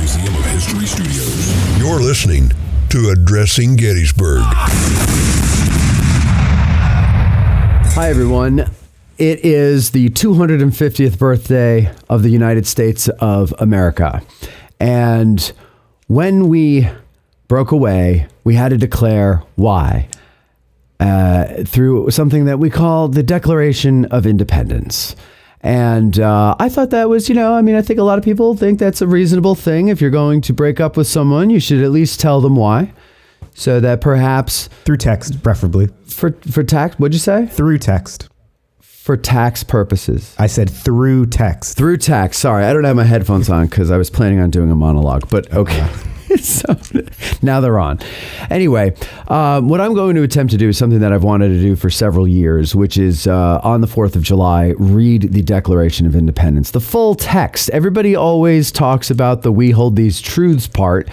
Museum of History Studios. You're listening to Addressing Gettysburg. Hi, everyone. It is the 250th birthday of the United States of America. And when we broke away, we had to declare why through something that we call the Declaration of Independence. And I thought that was, I think a lot of people think that's a reasonable thing. If you're going to break up with someone, you should at least tell them why. So that perhaps... Through text, preferably. For tax, what'd you say? Through text. For tax purposes. I said through text. Through text. Sorry, I don't have my headphones on because I was planning on doing a monologue, but okay. So now they're on. Anyway, what I'm going to attempt to do is something that I've wanted to do for several years, which is on the 4th of July, read the Declaration of Independence. The full text. Everybody always talks about the "we hold these truths" part,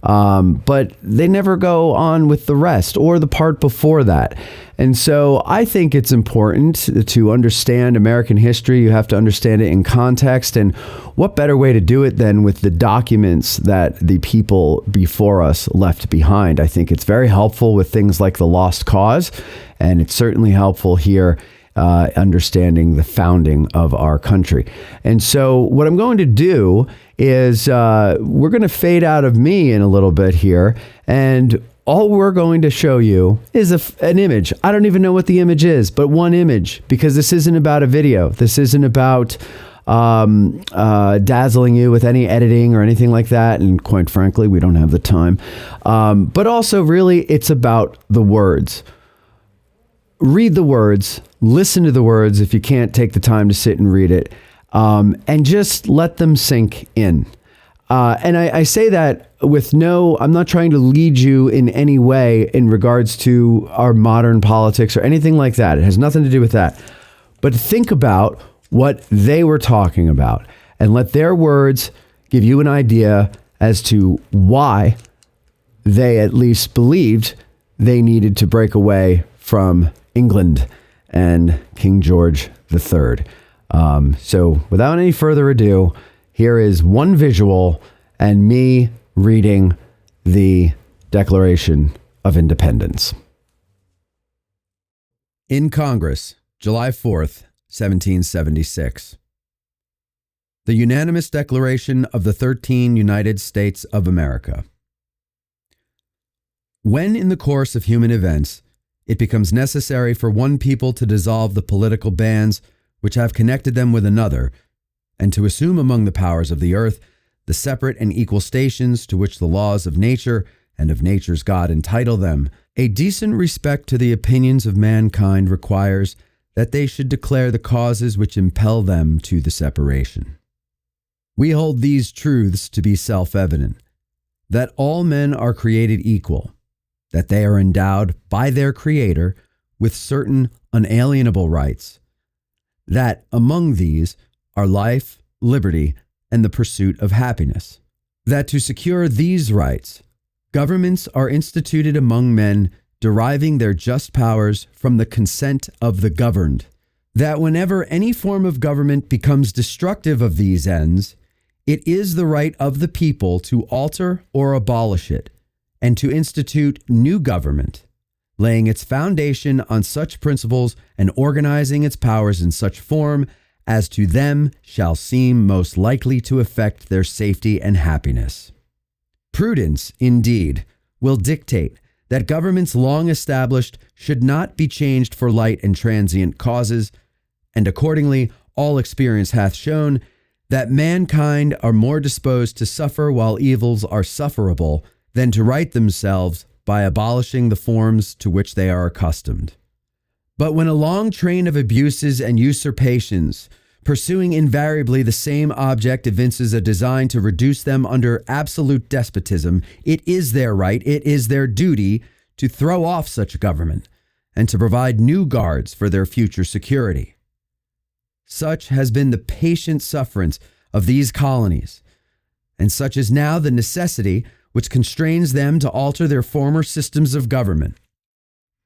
but they never go on with the rest or the part before that. And so I think it's important to understand American history. You have to understand it in context. And what better way to do it than with the documents that the people before us left behind? I think it's very helpful with things like the Lost Cause. And it's certainly helpful here understanding the founding of our country. And so what I'm going to do is we're going to fade out of me in a little bit here. And all we're going to show you is an image. I don't even know what the image is, but one image, because this isn't about a video. This isn't about dazzling you with any editing or anything like that. And quite frankly, we don't have the time. But also, really, it's about the words. Read the words, listen to the words if you can't take the time to sit and read it, and just let them sink in. And I say that with I'm not trying to lead you in any way in regards to our modern politics or anything like that. It has nothing to do with that. But think about what they were talking about and let their words give you an idea as to why they at least believed they needed to break away from England and King George III. So without any further ado, here is one visual and me reading the Declaration of Independence. In Congress, July 4th, 1776. The unanimous Declaration of the 13 United States of America. When in the course of human events, it becomes necessary for one people to dissolve the political bands which have connected them with another, and to assume among the powers of the earth the separate and equal stations to which the laws of nature and of nature's God entitle them, a decent respect to the opinions of mankind requires that they should declare the causes which impel them to the separation. We hold these truths to be self-evident, that all men are created equal, that they are endowed by their Creator with certain unalienable rights, that among these are life, liberty, and the pursuit of happiness, that to secure these rights, governments are instituted among men deriving their just powers from the consent of the governed, that whenever any form of government becomes destructive of these ends, it is the right of the people to alter or abolish it, and to institute new government, laying its foundation on such principles and organizing its powers in such form as to them shall seem most likely to affect their safety and happiness. Prudence, indeed, will dictate that governments long established should not be changed for light and transient causes, and accordingly all experience hath shown that mankind are more disposed to suffer while evils are sufferable than to right themselves by abolishing the forms to which they are accustomed. But when a long train of abuses and usurpations, pursuing invariably the same object, evinces a design to reduce them under absolute despotism, it is their right, it is their duty to throw off such government and to provide new guards for their future security. Such has been the patient sufferance of these colonies, and such is now the necessity which constrains them to alter their former systems of government.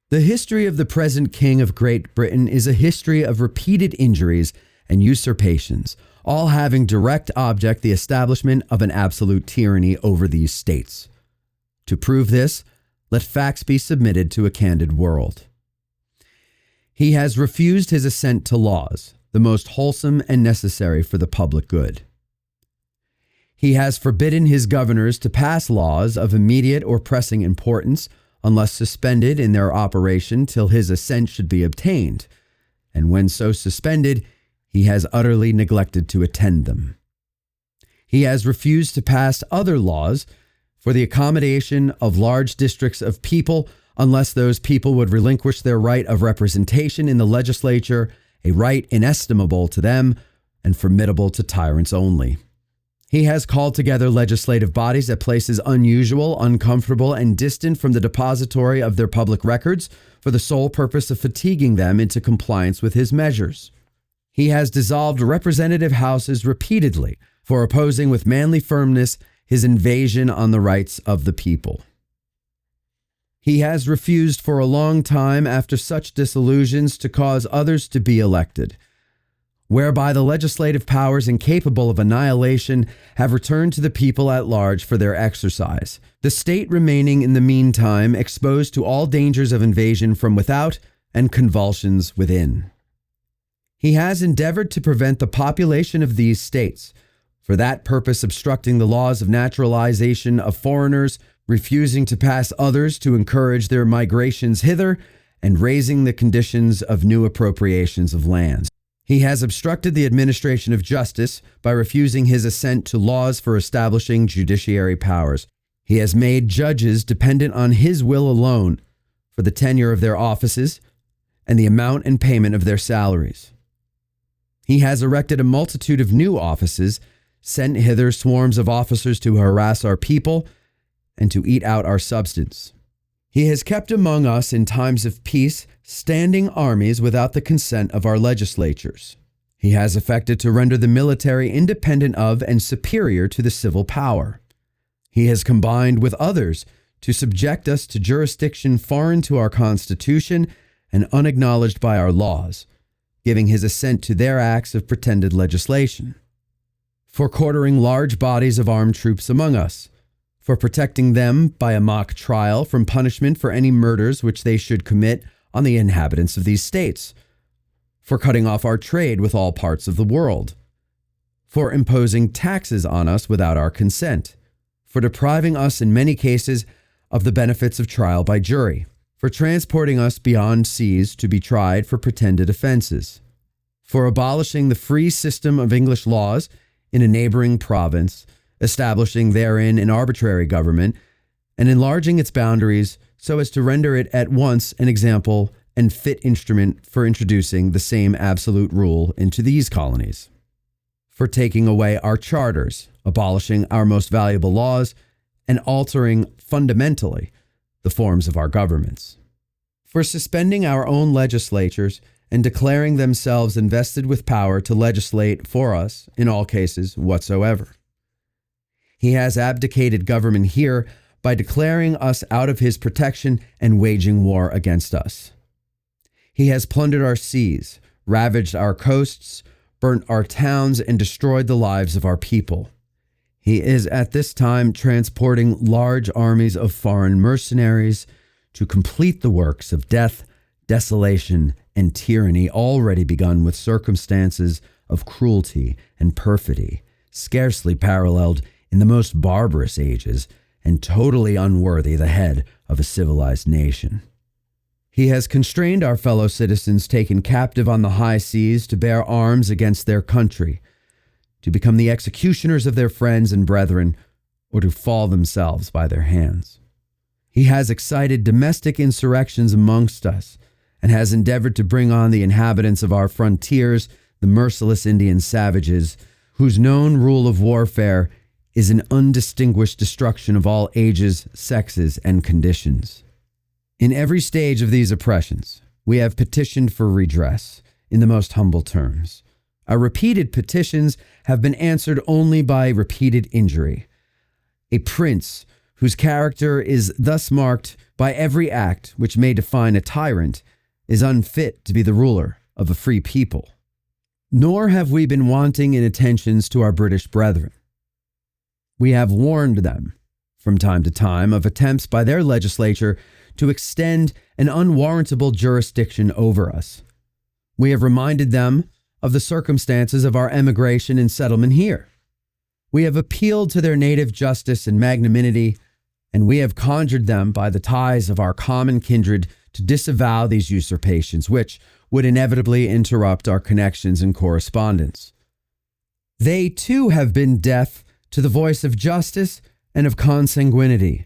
The history of the present King of Great Britain is a history of repeated injuries and usurpations, all having direct object the establishment of an absolute tyranny over these states. To prove this, let facts be submitted to a candid world. He has refused his assent to laws, the most wholesome and necessary for the public good. He has forbidden his governors to pass laws of immediate or pressing importance unless suspended in their operation till his assent should be obtained, and when so suspended, he has utterly neglected to attend them. He has refused to pass other laws for the accommodation of large districts of people unless those people would relinquish their right of representation in the legislature, a right inestimable to them and formidable to tyrants only. He has called together legislative bodies at places unusual, uncomfortable, and distant from the depository of their public records for the sole purpose of fatiguing them into compliance with his measures. He has dissolved representative houses repeatedly for opposing with manly firmness his invasion on the rights of the people. He has refused for a long time after such dissolutions to cause others to be elected, whereby the legislative powers incapable of annihilation have returned to the people at large for their exercise, the state remaining in the meantime exposed to all dangers of invasion from without and convulsions within. He has endeavored to prevent the population of these states, for that purpose obstructing the laws of naturalization of foreigners, refusing to pass others to encourage their migrations hither, and raising the conditions of new appropriations of lands. He has obstructed the administration of justice by refusing his assent to laws for establishing judiciary powers. He has made judges dependent on his will alone for the tenure of their offices and the amount and payment of their salaries. He has erected a multitude of new offices, sent hither swarms of officers to harass our people and to eat out our substance. He has kept among us in times of peace standing armies without the consent of our legislatures. He has affected to render the military independent of and superior to the civil power. He has combined with others to subject us to jurisdiction foreign to our Constitution and unacknowledged by our laws, giving his assent to their acts of pretended legislation, for quartering large bodies of armed troops among us, for protecting them by a mock trial from punishment for any murders which they should commit on the inhabitants of these states, for cutting off our trade with all parts of the world, for imposing taxes on us without our consent, for depriving us in many cases of the benefits of trial by jury, for transporting us beyond seas to be tried for pretended offenses, for abolishing the free system of English laws in a neighboring province, establishing therein an arbitrary government, and enlarging its boundaries so as to render it at once an example and fit instrument for introducing the same absolute rule into these colonies, for taking away our charters, abolishing our most valuable laws, and altering fundamentally the forms of our governments, for suspending our own legislatures and declaring themselves invested with power to legislate for us in all cases whatsoever. He has abdicated government here by declaring us out of his protection and waging war against us. He has plundered our seas, ravaged our coasts, burnt our towns, and destroyed the lives of our people. He is at this time transporting large armies of foreign mercenaries to complete the works of death, desolation, and tyranny already begun with circumstances of cruelty and perfidy, scarcely paralleled in the most barbarous ages and totally unworthy the head of a civilized nation. He has constrained our fellow citizens taken captive on the high seas to bear arms against their country, to become the executioners of their friends and brethren, or to fall themselves by their hands. He has excited domestic insurrections amongst us, and has endeavored to bring on the inhabitants of our frontiers the merciless Indian savages, whose known rule of warfare is an undistinguished destruction of all ages, sexes, and conditions. In every stage of these oppressions, we have petitioned for redress in the most humble terms. Our repeated petitions have been answered only by repeated injury. A prince whose character is thus marked by every act which may define a tyrant is unfit to be the ruler of a free people. Nor have we been wanting in attentions to our British brethren. We have warned them, from time to time, of attempts by their legislature to extend an unwarrantable jurisdiction over us. We have reminded them of the circumstances of our emigration and settlement here. We have appealed to their native justice and magnanimity, and we have conjured them by the ties of our common kindred to disavow these usurpations, which would inevitably interrupt our connections and correspondence. They too have been deaf to the voice of justice and of consanguinity.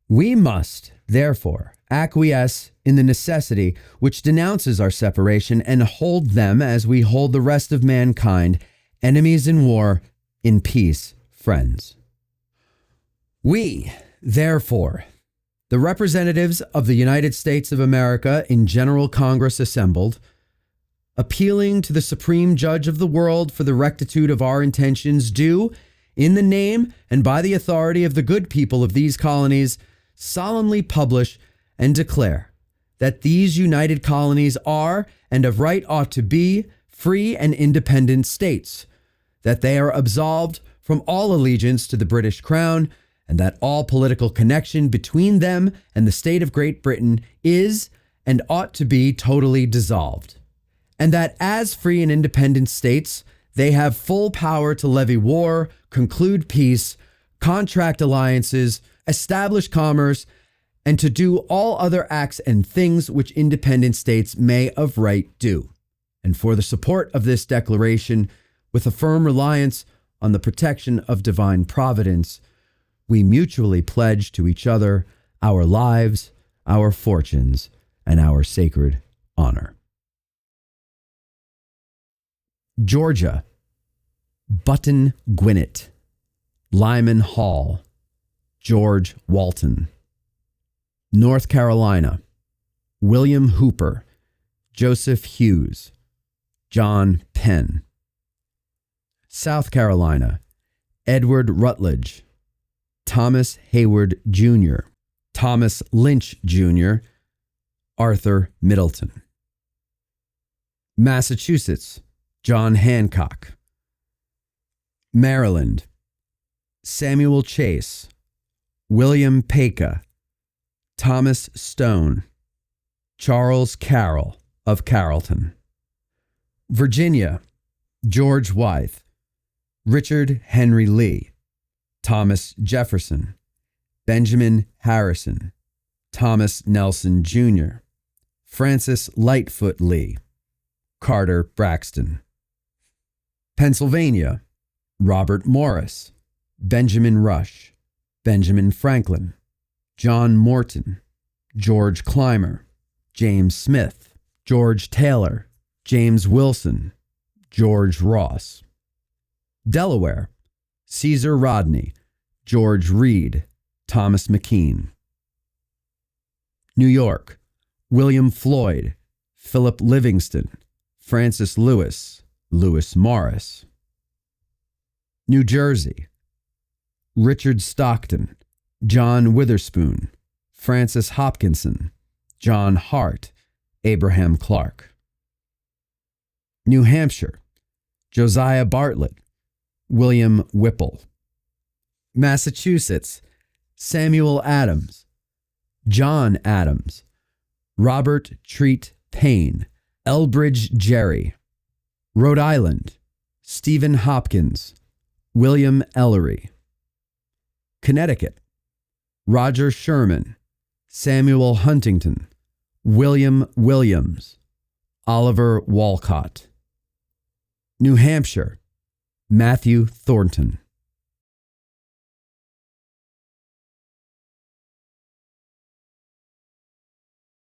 We must, therefore, acquiesce in the necessity which denounces our separation and hold them as we hold the rest of mankind, enemies in war, in peace, friends. We, therefore, the representatives of the United States of America in General Congress assembled, appealing to the Supreme Judge of the world for the rectitude of our intentions, do, in the name and by the authority of the good people of these colonies, solemnly publish and declare that these united colonies are, and of right ought to be, free and independent states, that they are absolved from all allegiance to the British Crown, and that all political connection between them and the state of Great Britain is and ought to be totally dissolved, and that as free and independent states, they have full power to levy war, conclude peace, contract alliances, establish commerce, and to do all other acts and things which independent states may of right do. And for the support of this declaration, with a firm reliance on the protection of divine providence, we mutually pledge to each other our lives, our fortunes, and our sacred honor. Georgia, Button Gwinnett, Lyman Hall, George Walton. North Carolina, William Hooper, Joseph Hughes, John Penn. South Carolina, Edward Rutledge, Thomas Hayward Jr., Thomas Lynch Jr., Arthur Middleton. Massachusetts, John Hancock. Maryland, Samuel Chase, William Paca, Thomas Stone, Charles Carroll of Carrollton. Virginia, George Wythe, Richard Henry Lee, Thomas Jefferson, Benjamin Harrison, Thomas Nelson Jr., Francis Lightfoot Lee, Carter Braxton. Pennsylvania, Robert Morris, Benjamin Rush, Benjamin Franklin, John Morton, George Clymer, James Smith, George Taylor, James Wilson, George Ross. Delaware, Caesar Rodney, George Reed, Thomas McKean. New York, William Floyd, Philip Livingston, Francis Lewis, Lewis Morris. New Jersey, Richard Stockton, John Witherspoon, Francis Hopkinson, John Hart, Abraham Clark. New Hampshire, Josiah Bartlett, William Whipple. Massachusetts, Samuel Adams, John Adams, Robert Treat Payne, Elbridge Gerry. Rhode Island, Stephen Hopkins, William Ellery. Connecticut, Roger Sherman, Samuel Huntington, William Williams, Oliver Walcott. New Hampshire, Matthew Thornton.